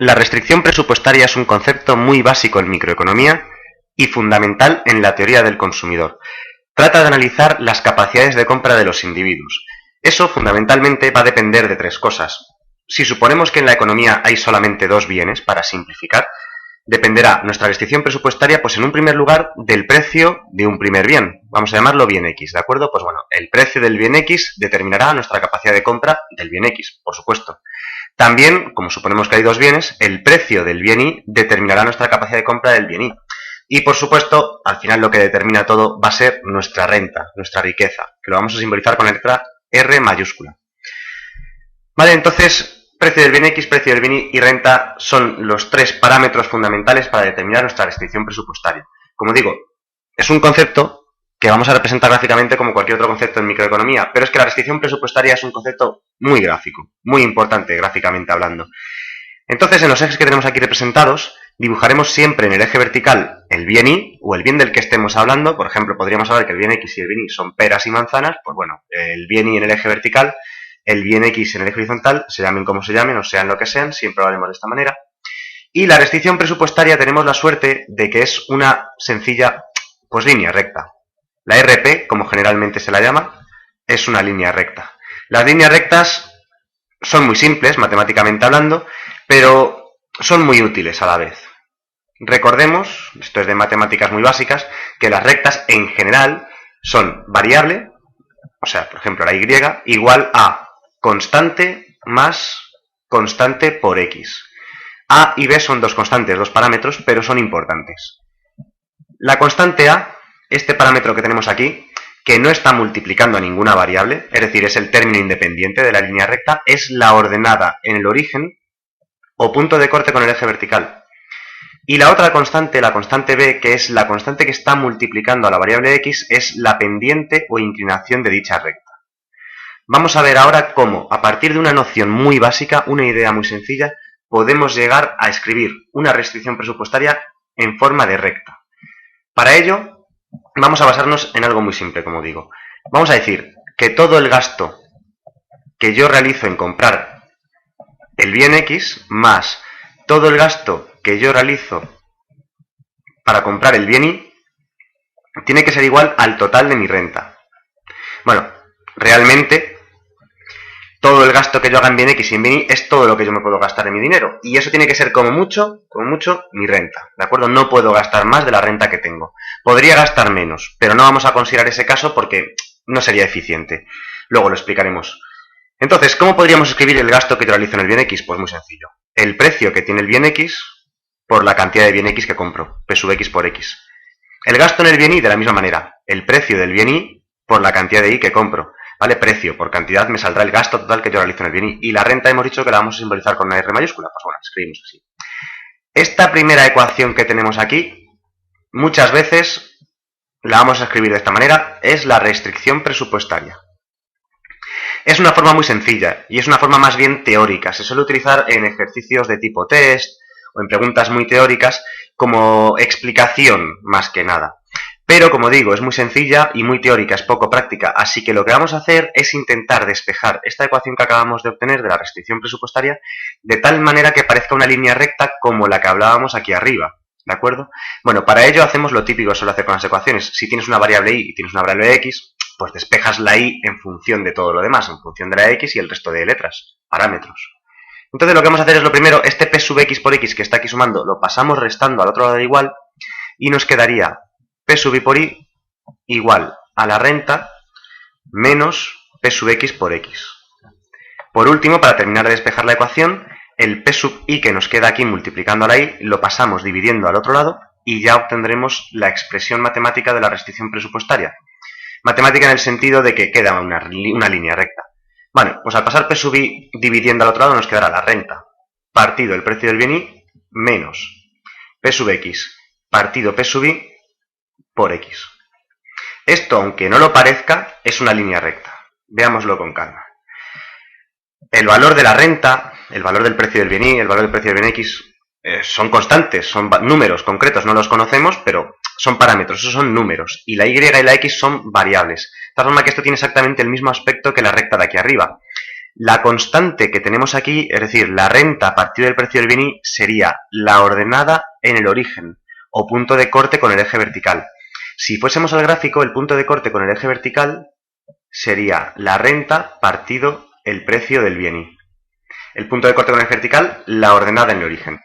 La restricción presupuestaria es un concepto muy básico en microeconomía y fundamental en la teoría del consumidor. Trata de analizar las capacidades de compra de los individuos. Eso fundamentalmente va a depender de tres cosas. Si suponemos que en la economía hay solamente dos bienes, para simplificar, dependerá nuestra restricción presupuestaria, pues en un primer lugar, del precio de un primer bien. Vamos a llamarlo bien X, ¿de acuerdo? Pues bueno, el precio del bien X determinará nuestra capacidad de compra del bien X, por supuesto. También, como suponemos que hay dos bienes, el precio del bien Y determinará nuestra capacidad de compra del bien Y. Y, por supuesto, al final lo que determina todo va a ser nuestra renta, nuestra riqueza, que lo vamos a simbolizar con la letra R mayúscula. Vale, entonces, precio del bien X, precio del bien Y renta son los tres parámetros fundamentales para determinar nuestra restricción presupuestaria. Como digo, es un concepto que vamos a representar gráficamente como cualquier otro concepto en microeconomía, pero es que la restricción presupuestaria es un concepto muy gráfico, muy importante gráficamente hablando. Entonces, en los ejes que tenemos aquí representados, dibujaremos siempre en el eje vertical el bien Y, o el bien del que estemos hablando. Por ejemplo, podríamos hablar que el bien X y el bien Y son peras y manzanas. Pues bueno, el bien Y en el eje vertical, el bien X en el eje horizontal, se llamen como se llamen, o sean lo que sean, siempre lo haremos de esta manera. Y la restricción presupuestaria tenemos la suerte de que es una sencilla, pues línea recta. La RP, como generalmente se la llama, es una línea recta. Las líneas rectas son muy simples, matemáticamente hablando, pero son muy útiles a la vez. Recordemos, esto es de matemáticas muy básicas, que las rectas en general son variable, o sea, por ejemplo, la Y, igual a constante más constante por X. A y B son dos constantes, dos parámetros, pero son importantes. La constante A, este parámetro que tenemos aquí, que no está multiplicando a ninguna variable, es decir, es el término independiente de la línea recta, es la ordenada en el origen o punto de corte con el eje vertical. Y la otra constante, la constante B, que es la constante que está multiplicando a la variable X, es la pendiente o inclinación de dicha recta. Vamos a ver ahora cómo, a partir de una noción muy básica, una idea muy sencilla, podemos llegar a escribir una restricción presupuestaria en forma de recta. Para ello, vamos a basarnos en algo muy simple, como digo. Vamos a decir que todo el gasto que yo realizo en comprar el bien X más todo el gasto que yo realizo para comprar el bien Y tiene que ser igual al total de mi renta. Bueno, realmente todo el gasto que yo haga en bien X y en bien Y es todo lo que yo me puedo gastar en mi dinero. Y eso tiene que ser como mucho, mi renta. ¿De acuerdo? No puedo gastar más de la renta que tengo. Podría gastar menos, pero no vamos a considerar ese caso porque no sería eficiente. Luego lo explicaremos. Entonces, ¿cómo podríamos escribir el gasto que yo realizo en el bien X? Pues muy sencillo. El precio que tiene el bien X por la cantidad de bien X que compro. P sub X por X. El gasto en el bien Y de la misma manera. El precio del bien Y por la cantidad de Y que compro. ¿Vale? Precio por cantidad me saldrá el gasto total que yo realizo en el bien Y. Y la renta hemos dicho que la vamos a simbolizar con una R mayúscula. Pues bueno, escribimos así. Esta primera ecuación que tenemos aquí, muchas veces la vamos a escribir de esta manera. Es la restricción presupuestaria. Es una forma muy sencilla y es una forma más bien teórica. Se suele utilizar en ejercicios de tipo test o en preguntas muy teóricas como explicación más que nada. Pero, como digo, es muy sencilla y muy teórica, es poco práctica, así que lo que vamos a hacer es intentar despejar esta ecuación que acabamos de obtener de la restricción presupuestaria de tal manera que parezca una línea recta como la que hablábamos aquí arriba, ¿de acuerdo? Bueno, para ello hacemos lo típico que suele hacer con las ecuaciones. Si tienes una variable Y y tienes una variable X, pues despejas la Y en función de todo lo demás, en función de la X y el resto de letras, parámetros. Entonces lo que vamos a hacer es lo primero, este P sub X por X que está aquí sumando, lo pasamos restando al otro lado de igual y nos quedaría P sub Y por Y igual a la renta menos P sub X por X. Por último, para terminar de despejar la ecuación, el P sub Y que nos queda aquí multiplicando a la Y lo pasamos dividiendo al otro lado y ya obtendremos la expresión matemática de la restricción presupuestaria. Matemática en el sentido de que queda una línea recta. Bueno, pues al pasar P sub Y dividiendo al otro lado nos quedará la renta partido el precio del bien Y menos P sub X partido P sub Y por X. Esto, aunque no lo parezca, es una línea recta. Veámoslo con calma. El valor de la renta, el valor del precio del bien Y, el valor del precio del bien X son constantes, son números concretos, no los conocemos, pero son parámetros, esos son números. Y la Y y la X son variables. De tal forma que esto tiene exactamente el mismo aspecto que la recta de aquí arriba. La constante que tenemos aquí, es decir, la renta a partir del precio del bien Y, sería la ordenada en el origen, o punto de corte con el eje vertical. Si fuésemos al gráfico, el punto de corte con el eje vertical sería la renta partido el precio del bien Y. El punto de corte con el eje vertical, la ordenada en el origen.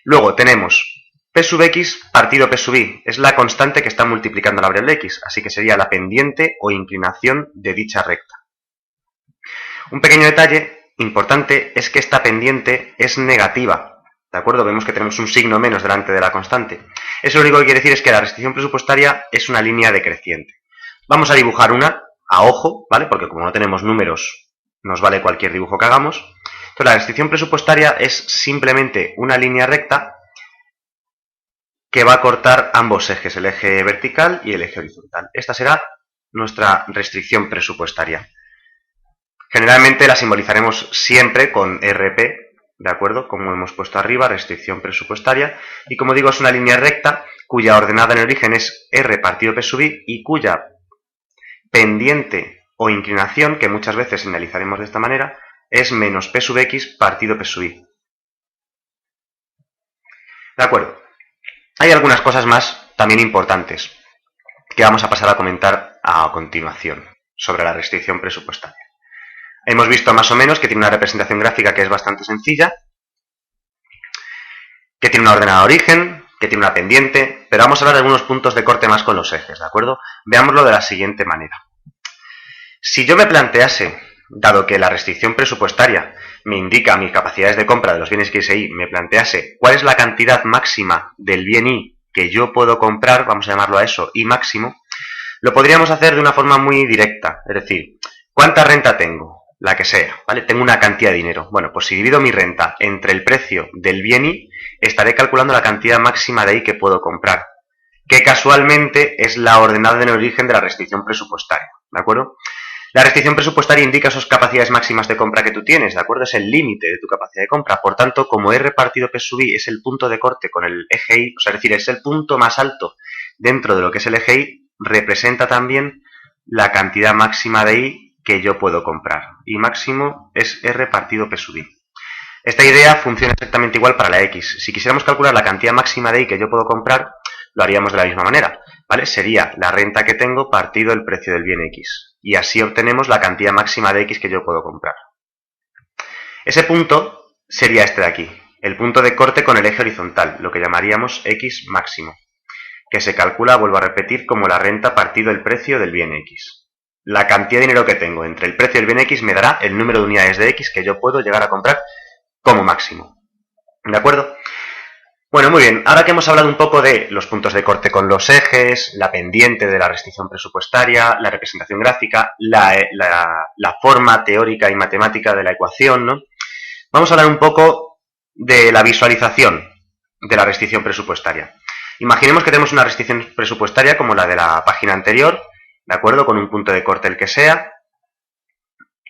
Luego tenemos P sub X partido P sub Y. Es la constante que está multiplicando la variable X, así que sería la pendiente o inclinación de dicha recta. Un pequeño detalle importante es que esta pendiente es negativa, ¿de acuerdo? Vemos que tenemos un signo menos delante de la constante. Eso lo único que quiere decir es que la restricción presupuestaria es una línea decreciente. Vamos a dibujar una a ojo, ¿vale? Porque como no tenemos números, nos vale cualquier dibujo que hagamos. Entonces, la restricción presupuestaria es simplemente una línea recta que va a cortar ambos ejes, el eje vertical y el eje horizontal. Esta será nuestra restricción presupuestaria. Generalmente la simbolizaremos siempre con RP, ¿de acuerdo? Como hemos puesto arriba, restricción presupuestaria. Y como digo, es una línea recta cuya ordenada en el origen es R partido P sub Y y cuya pendiente o inclinación, que muchas veces señalizaremos de esta manera, es menos P sub X partido P sub Y. ¿De acuerdo? Hay algunas cosas más también importantes que vamos a pasar a comentar a continuación sobre la restricción presupuestaria. Hemos visto más o menos que tiene una representación gráfica que es bastante sencilla, que tiene una ordenada de origen, que tiene una pendiente, pero vamos a hablar de algunos puntos de corte más con los ejes, ¿de acuerdo? Veámoslo de la siguiente manera. Si yo me plantease, dado que la restricción presupuestaria me indica mis capacidades de compra de los bienes X e Y, me plantease cuál es la cantidad máxima del bien Y que yo puedo comprar, vamos a llamarlo a eso, Y máximo, lo podríamos hacer de una forma muy directa, es decir, ¿cuánta renta tengo? La que sea, ¿vale? Tengo una cantidad de dinero. Bueno, pues si divido mi renta entre el precio del bien Y, estaré calculando la cantidad máxima de Y que puedo comprar, que casualmente es la ordenada en el origen de la restricción presupuestaria, ¿de acuerdo? La restricción presupuestaria indica esas capacidades máximas de compra que tú tienes, ¿de acuerdo? Es el límite de tu capacidad de compra. Por tanto, como R partido P sub Y es el punto de corte con el eje Y, o sea, es decir, es el punto más alto dentro de lo que es el eje Y, representa también la cantidad máxima de Y que yo puedo comprar. Y máximo es R partido P sub Y. Esta idea funciona exactamente igual para la X. Si quisiéramos calcular la cantidad máxima de Y que yo puedo comprar, lo haríamos de la misma manera, ¿vale? Sería la renta que tengo partido el precio del bien X. Y así obtenemos la cantidad máxima de X que yo puedo comprar. Ese punto sería este de aquí, el punto de corte con el eje horizontal, lo que llamaríamos X máximo, que se calcula, vuelvo a repetir, como la renta partido el precio del bien X. La cantidad de dinero que tengo entre el precio y el bien X me dará el número de unidades de X que yo puedo llegar a comprar como máximo. ¿De acuerdo? Bueno, muy bien. Ahora que hemos hablado un poco de los puntos de corte con los ejes, la pendiente de la restricción presupuestaria, la representación gráfica, la forma teórica y matemática de la ecuación, ¿no? Vamos a hablar un poco de la visualización de la restricción presupuestaria. Imaginemos que tenemos una restricción presupuestaria como la de la página anterior, ¿de acuerdo? Con un punto de corte el que sea,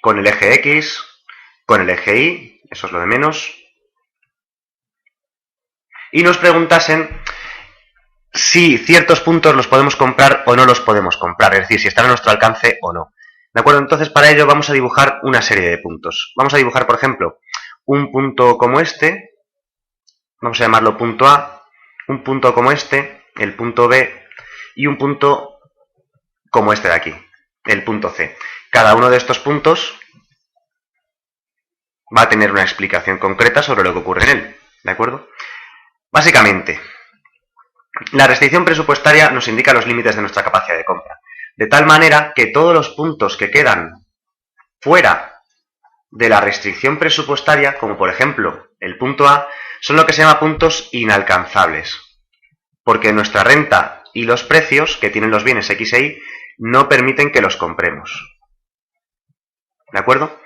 con el eje X, con el eje Y, eso es lo de menos, y nos preguntasen si ciertos puntos los podemos comprar o no los podemos comprar, es decir, si están a nuestro alcance o no. ¿De acuerdo? Entonces, para ello vamos a dibujar una serie de puntos. Vamos a dibujar, por ejemplo, un punto como este, vamos a llamarlo punto A, un punto como este, el punto B, y un punto como este de aquí, el punto C. Cada uno de estos puntos va a tener una explicación concreta sobre lo que ocurre en él, ¿de acuerdo? Básicamente, la restricción presupuestaria nos indica los límites de nuestra capacidad de compra, de tal manera que todos los puntos que quedan fuera de la restricción presupuestaria, como por ejemplo el punto A, son lo que se llama puntos inalcanzables, porque nuestra renta y los precios que tienen los bienes X e Y no permiten que los compremos. ¿De acuerdo?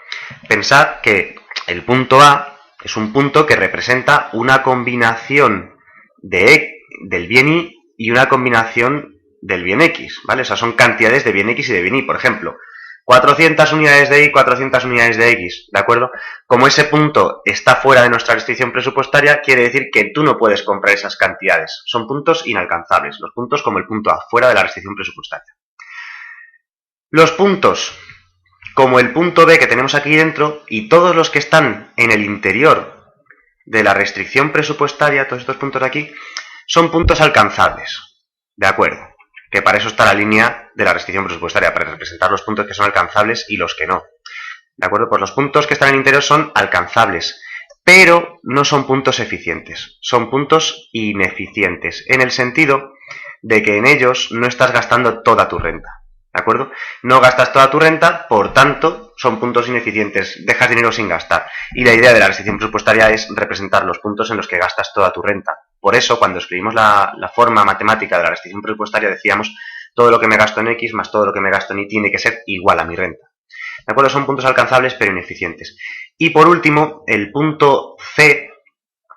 Pensad que el punto A es un punto que representa una combinación del bien Y una combinación del bien X, ¿vale? O sea, son cantidades de bien X y de bien Y. Por ejemplo, 400 unidades de Y, 400 unidades de X, ¿de acuerdo? Como ese punto está fuera de nuestra restricción presupuestaria, quiere decir que tú no puedes comprar esas cantidades. Son puntos inalcanzables, los puntos como el punto A, fuera de la restricción presupuestaria. Los puntos como el punto B que tenemos aquí dentro y todos los que están en el interior de la restricción presupuestaria, todos estos puntos de aquí, son puntos alcanzables. ¿De acuerdo? Que para eso está la línea de la restricción presupuestaria, para representar los puntos que son alcanzables y los que no. ¿De acuerdo? Pues los puntos que están en el interior son alcanzables, pero no son puntos eficientes, son puntos ineficientes, en el sentido de que en ellos no estás gastando toda tu renta. ¿De acuerdo? No gastas toda tu renta, por tanto, son puntos ineficientes, dejas dinero sin gastar. Y la idea de la restricción presupuestaria es representar los puntos en los que gastas toda tu renta. Por eso, cuando escribimos la forma matemática de la restricción presupuestaria, decíamos todo lo que me gasto en X más todo lo que me gasto en Y tiene que ser igual a mi renta. ¿De acuerdo? Son puntos alcanzables pero ineficientes. Y por último, el punto C,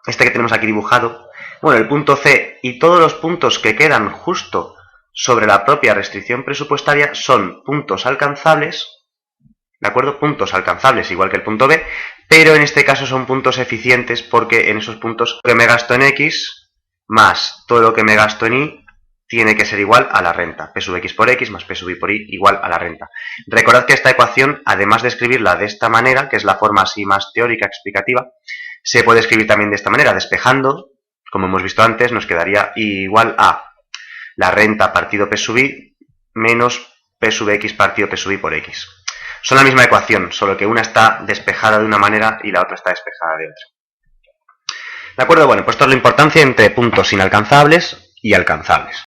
este que tenemos aquí dibujado, bueno, el punto C y todos los puntos que quedan justo sobre la propia restricción presupuestaria son puntos alcanzables, ¿de acuerdo? Puntos alcanzables igual que el punto B, pero en este caso son puntos eficientes porque en esos puntos lo que me gasto en X más todo lo que me gasto en Y tiene que ser igual a la renta. P sub X por X más P sub Y por Y igual a la renta. Recordad que esta ecuación, además de escribirla de esta manera, que es la forma así más teórica, explicativa, se puede escribir también de esta manera, despejando, como hemos visto antes, nos quedaría igual a la renta partido P sub Y menos P sub X partido P sub Y por X. Son la misma ecuación, solo que una está despejada de una manera y la otra está despejada de otra. ¿De acuerdo? Bueno, pues esto es la importancia entre puntos inalcanzables y alcanzables.